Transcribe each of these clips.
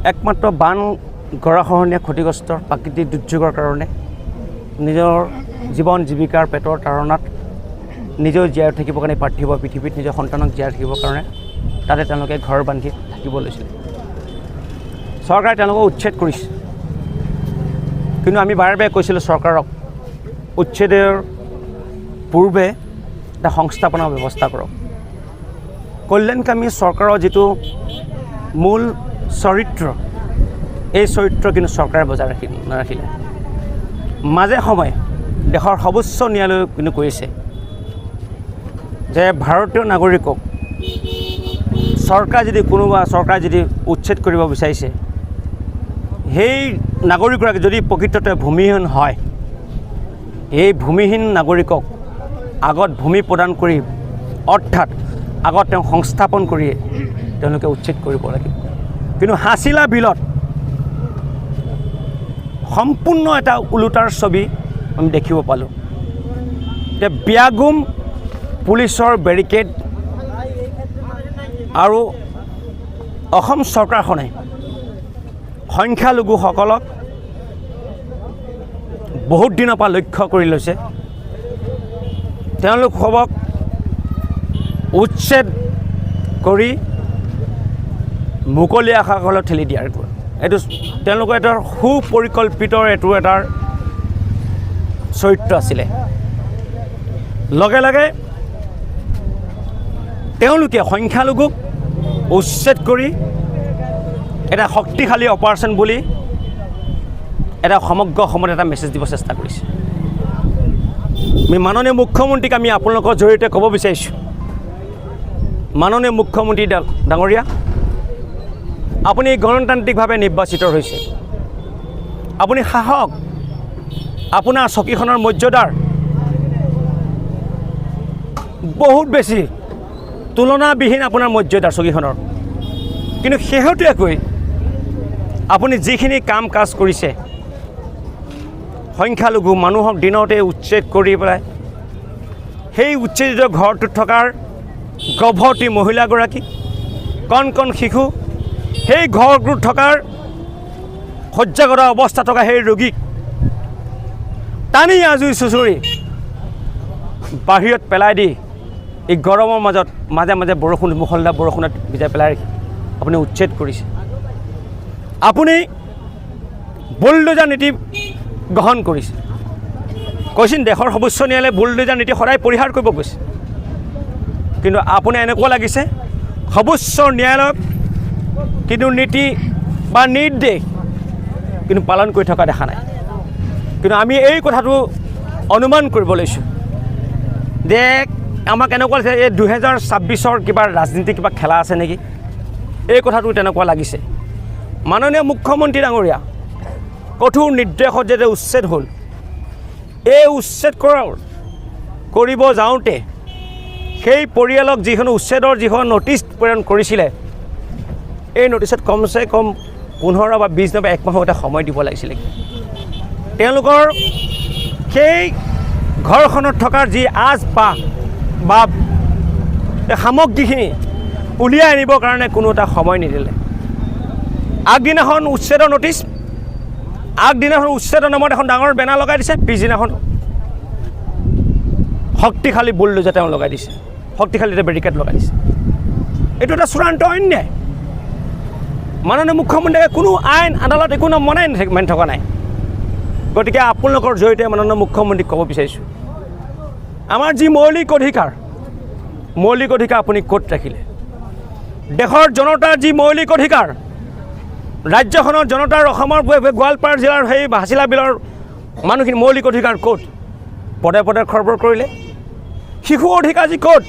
একমাত্ৰ বান গৰাখহনীয়া ক্ষতিগ্ৰস্ত প্ৰাকৃতিক দুৰ্যোগৰ কাৰণে নিজৰ জীৱন জীৱিকাৰ পেটৰ তাৰণাত নিজেও জীয়াই থাকিবৰ কাৰণে পাৰ্থিৱ পৃথিৱীত নিজৰ সন্তানক জীয়াই থাকিবৰ কাৰণে তাতে তেওঁলোকে ঘৰ বান্ধি থাকিব লৈছিলে। চৰকাৰে তেওঁলোকক উচ্ছেদ কৰিছে, কিন্তু আমি বাৰে বাৰে কৈছিলোঁ চৰকাৰক উচ্ছেদৰ পূৰ্বে এটা সংস্থাপনৰ ব্যৱস্থা কৰক। কল্যাণকামী চৰকাৰৰ যিটো মূল চৰিত্ৰ, এই চৰিত্ৰ কিন্তু চৰকাৰে বজাই নাৰাখিলে। মাজে সময়ে দেশৰ সৰ্বোচ্চ ন্যায়ালয়ে কিন্তু কৈছে যে ভাৰতীয় নাগৰিকক চৰকাৰে যদি উচ্ছেদ কৰিব বিচাৰিছে, সেই নাগৰিকগৰাকী যদি প্ৰকৃততে ভূমিহীন হয়, এই ভূমিহীন নাগৰিকক আগত ভূমি প্ৰদান কৰি অৰ্থাৎ আগত তেওঁ সংস্থাপন কৰিয়ে তেওঁলোকে উচ্ছেদ কৰিব লাগিব। কিন্তু হাছিলা বিলত সম্পূৰ্ণ এটা ওলোটাৰ ছবি আমি দেখিব পালোঁ। এতিয়া বিয়াগুম পুলিচৰ বেৰিকেড আৰু অসম চৰকাৰখনে সংখ্যালঘুসকলক বহুত দিনৰ পৰা লক্ষ্য কৰি লৈছে। তেওঁলোকক উচ্ছেদ কৰি মুকলি আকাশলৈ ঠেলি দিয়াৰ এইটো তেওঁলোকৰ এটা সুপৰিকল্পিত এটা চৰিত্ৰ আছিলে। লগে লগে তেওঁলোকে সংখ্যালঘুক উচ্ছেদ কৰি এটা শক্তিশালী অপাৰেশ্যন বুলি এটা সমগ্ৰ অসমত এটা মেছেজ দিব চেষ্টা কৰিছে। আমি মাননীয় মুখ্যমন্ত্ৰীক আমি আপোনালোকৰ জৰিয়তে ক'ব বিচাৰিছোঁ, মাননীয় মুখ্যমন্ত্ৰী ডাঙৰীয়া, আপুনি গণতান্ত্ৰিকভাৱে নিৰ্বাচিত হৈছে, আপুনি সাহস, আপোনাৰ চকীখনৰ মৰ্যাদাৰ বহুত বেছি তুলনাবিহীন আপোনাৰ মৰ্যাদাৰ চকীখনৰ, কিন্তু শেহতীয়াকৈ আপুনি যিখিনি কাম কাজ কৰিছে, সংখ্যালঘু মানুহক দিনতে উচ্ছেদ কৰি পেলাই সেই উচ্ছেদিত ঘৰটোত থকাৰ গৰ্ভৱতী মহিলাগৰাকী, কণ কণ শিশু, সেই ঘৰটোত থকাৰ শয্যাগত অৱস্থা থকা সেই ৰোগীক টানি আজুৰি চুচৰি বাহিৰত পেলাই দি এই গৰমৰ মাজত মাজে মাজে বৰষুণ, মুষলধাৰ বৰষুণত ভিজাই পেলাই আপুনি উচ্ছেদ কৰিছে। আপুনি বুলডোজাৰ নীতি গ্ৰহণ কৰিছে। কৈছিল দেশৰ সৰ্বোচ্চ ন্যায়ালয়ে বুলডোজাৰ নীতি সদায় পৰিহাৰ কৰিব কৈছে, কিন্তু আপুনি এনেকুৱা লাগিছে সৰ্বোচ্চ ন্যায়ালয়ক কিন্তু নীতি বা নিৰ্দেশ কিন্তু পালন কৰি থকা দেখা নাই। কিন্তু আমি এই কথাটো অনুমান কৰিব লৈছোঁ যে আমাক এনেকুৱা লাগিছে এই 2026 কিবা ৰাজনীতি কিবা খেলা আছে নেকি, এই কথাটো তেনেকুৱা লাগিছে। মাননীয় মুখ্যমন্ত্ৰী ডাঙৰীয়া, কঠোৰ নিৰ্দেশত যে উচ্ছেদ হ'ল, এই উচ্ছেদ কৰিব যাওঁতে সেই পৰিয়ালক যিখন উচ্ছেদৰ যিখন নটিচ প্ৰেৰণ কৰিছিলে, এই নটিচত কমচে কম 15 বা 20 বা 1 মাহৰ এটা সময় দিব লাগিছিলে। তেওঁলোকৰ সেই ঘৰখনত থকাৰ যি আচবাব বা সামগ্ৰীখিনি উলিয়াই আনিবৰ কাৰণে কোনো এটা সময় নিদিলে। আগদিনাখন উচ্ছেদৰ নটিচ, আগদিনাখন উচ্ছেদৰ নামত এখন ডাঙৰ বেনাৰ লগাই দিছে, পিছদিনাখন শক্তিশালী বুলডোজাৰ তেওঁ লগাই দিছে, শক্তিশালী এটা বেৰিকেড লগাই দিছে। এইটো এটা চূড়ান্ত অন্যায়। মাননীয় মুখ্যমন্ত্ৰীয়ে কোনো আইন আদালত একো মানি থকা নাই। গতিকে আপোনালোকৰ জৰিয়তে মাননীয় মুখ্যমন্ত্ৰীক ক'ব বিচাৰিছোঁ, আমাৰ যি মৌলিক অধিকাৰ আপুনি ক'ত ৰাখিলে? দেশৰ জনতাৰ যি মৌলিক অধিকাৰ, ৰাজ্যখনৰ জনতাৰ, অসমৰ গোৱালপাৰা জিলাৰ সেই হাছিলা বিলৰ মানুহখিনি মৌলিক অধিকাৰ ক'ত? পদে পদে খৰ্বৰ কৰিলে। শিশু অধিকাৰ যি ক'ত?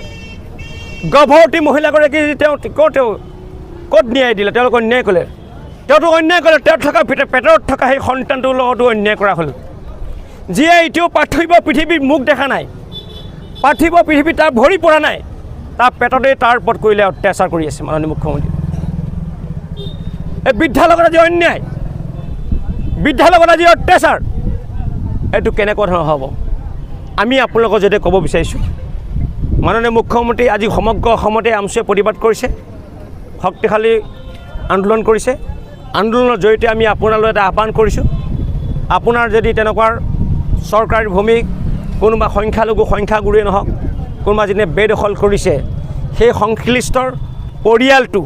গৰ্ভৱতী মহিলাগৰাকী তেওঁ ক'ত ন্যায় দিলে? তেওঁলোকে অন্যায় কৰিলে, তেওঁতো অন্যায় কৰিলে, তেওঁ থকা পেটত থকা সেই সন্তানটোৰ লগতো অন্যায় কৰা হ'ল, যিয়ে এতিয়াও পাৰ্থিৱ পৃথিৱীৰ মুখ দেখা নাই, পাৰ্থিৱ পৃথিৱী তাৰ ভৰি পৰা নাই, তাৰ পেটতে তাৰ ওপৰত কৰিলে অত্যাচাৰ কৰি আছে মাননীয় মুখ্যমন্ত্ৰী। এই বৃদ্ধাৰ লগত আজি অন্যায়, বৃদ্ধাৰ লগত আজি অত্যাচাৰ, এইটো কেনেকুৱা ধৰণৰ হ'ব? আমি আপোনালোকৰ যদি ক'ব বিচাৰিছোঁ, মাননীয় মুখ্যমন্ত্ৰী আজি সমগ্ৰ অসমতে আমচুৱে প্ৰতিবাদ কৰিছে, শক্তিশালী আন্দোলন কৰিছে, আন্দোলনৰ জৰিয়তে আমি আপোনালৈ এটা আহ্বান কৰিছোঁ, আপোনাৰ যদি তেনেকুৱা চৰকাৰী ভূমি কোনোবা সংখ্যাগুৰুৱে নহওক কোনোবা যেনে বেদখল কৰিছে, সেই সংশ্লিষ্টৰ পৰিয়ালটো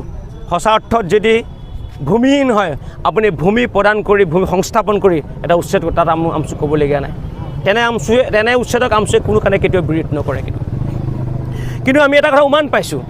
সঁচা অৰ্থত যদি ভূমিহীন হয়, আপুনি ভূমি প্ৰদান কৰি ভূমি সংস্থাপন কৰি এটা উচ্ছেদ তাত আমচু ক'বলগীয়া নাই। তেনে উচ্ছেদক আমচুৱে কোনো কাৰণে কেতিয়াও বিৰোধ নকৰে। কিন্তু আমি এটা কথা উমান পাইছোঁ,